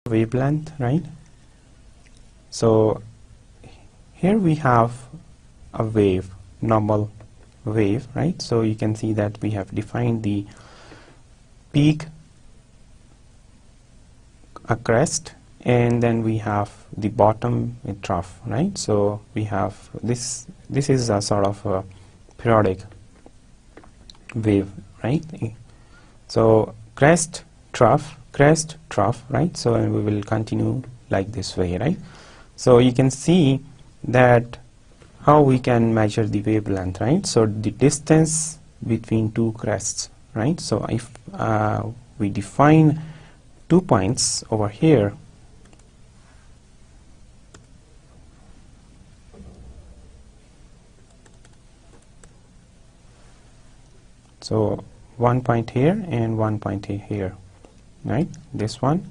wavelength, right? So here we have a wave, normal wave, right? So you can see that we have defined the peak, a crest, and then we have the bottom, a trough, right? So we have this is a sort of a periodic wave, right? So crest, trough, right? So and we will continue like this way, right? So you can see that how we can measure the wavelength, right? So the distance between two crests, right? So if we define 2 points over here, so 1 point here and 1 point here, right? This one